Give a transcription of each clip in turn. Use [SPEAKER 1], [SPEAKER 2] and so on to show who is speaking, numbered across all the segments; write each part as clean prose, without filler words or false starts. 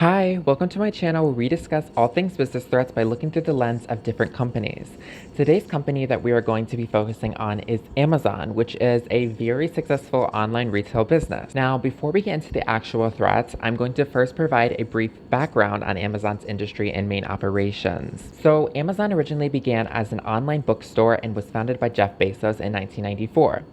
[SPEAKER 1] Hi, welcome to my channel where we discuss all things business threats by looking through the lens of different companies. Today's company that we are going to be focusing on is Amazon, which is a very successful online retail business. Now, before we get into the actual threats, I'm going to first provide a brief background on Amazon's industry and main operations. So, Amazon originally began as an online bookstore and was founded by Jeff Bezos in 1994.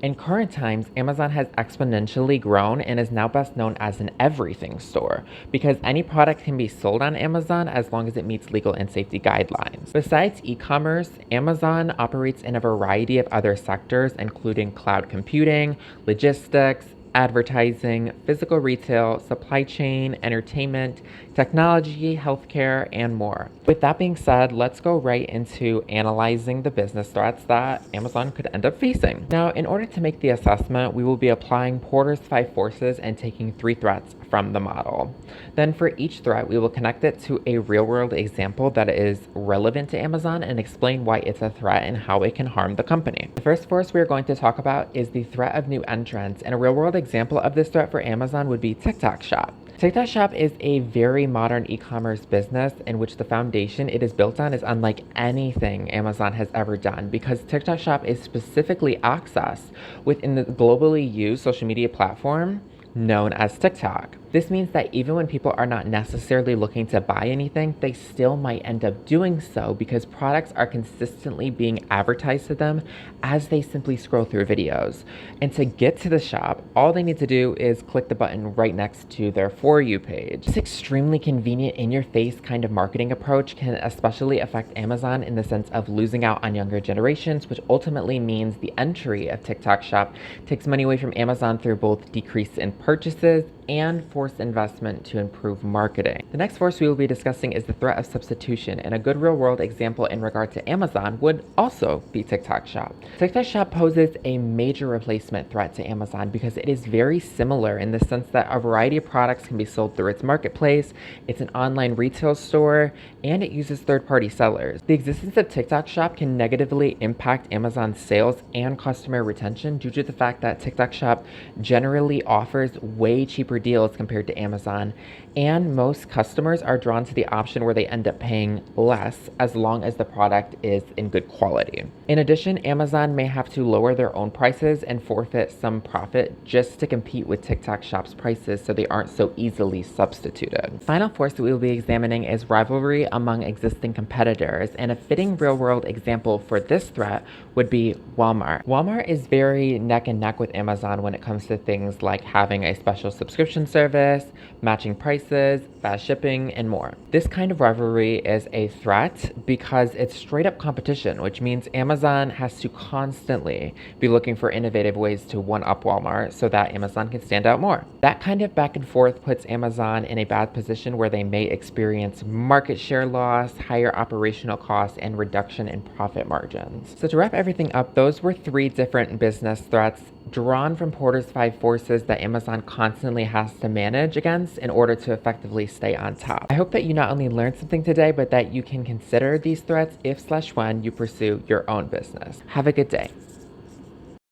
[SPEAKER 1] In current times, Amazon has exponentially grown and is now best known as an everything store because any product can be sold on Amazon as long as it meets legal and safety guidelines. Besides e-commerce, Amazon operates in a variety of other sectors, including cloud computing, logistics, advertising, physical retail, supply chain, entertainment, technology, healthcare, and more. With that being said, let's go right into analyzing the business threats that Amazon could end up facing. Now, in order to make the assessment, we will be applying Porter's 5 forces and taking 3 threats from the model. Then for each threat, we will connect it to a real-world example that is relevant to Amazon and explain why it's a threat and how it can harm the company. The first force we are going to talk about is the threat of new entrants, and a real-world example of this threat for Amazon would be TikTok Shop. TikTok Shop is a very modern e-commerce business in which the foundation it is built on is unlike anything Amazon has ever done because TikTok Shop is specifically accessed within the globally used social media platform known as TikTok. This means that even when people are not necessarily looking to buy anything, they still might end up doing so because products are consistently being advertised to them as they simply scroll through videos. And to get to the shop, all they need to do is click the button right next to their For You page. This extremely convenient in-your-face kind of marketing approach can especially affect Amazon in the sense of losing out on younger generations, which ultimately means the entry of TikTok Shop takes money away from Amazon through both decrease in purchases and forced investment to improve marketing. The next force we will be discussing is the threat of substitution, and a good real-world example in regard to Amazon would also be TikTok Shop. TikTok Shop poses a major replacement threat to Amazon because it is very similar in the sense that a variety of products can be sold through its marketplace, it's an online retail store, and it uses third-party sellers. The existence of TikTok Shop can negatively impact Amazon's sales and customer retention due to the fact that TikTok Shop generally offers way cheaper deals compared to Amazon, and most customers are drawn to the option where they end up paying less as long as the product is in good quality. In addition, Amazon may have to lower their own prices and forfeit some profit just to compete with TikTok Shop's prices so they aren't so easily substituted. Final force that we will be examining is rivalry among existing competitors, and a fitting real-world example for this threat would be Walmart. Walmart is very neck and neck with Amazon when it comes to things like having a special subscription service, matching prices, fast shipping, and more. This kind of rivalry is a threat because it's straight up competition, which means Amazon has to constantly be looking for innovative ways to one-up Walmart so that Amazon can stand out more. That kind of back and forth puts Amazon in a bad position where they may experience market share loss, higher operational costs, and reduction in profit margins. So to wrap everything up, those were 3 different business threats drawn from Porter's 5 forces that Amazon constantly has to manage against in order to effectively stay on top. I hope that you not only learned something today, but that you can consider these threats if/when you pursue your own business. Have a good day.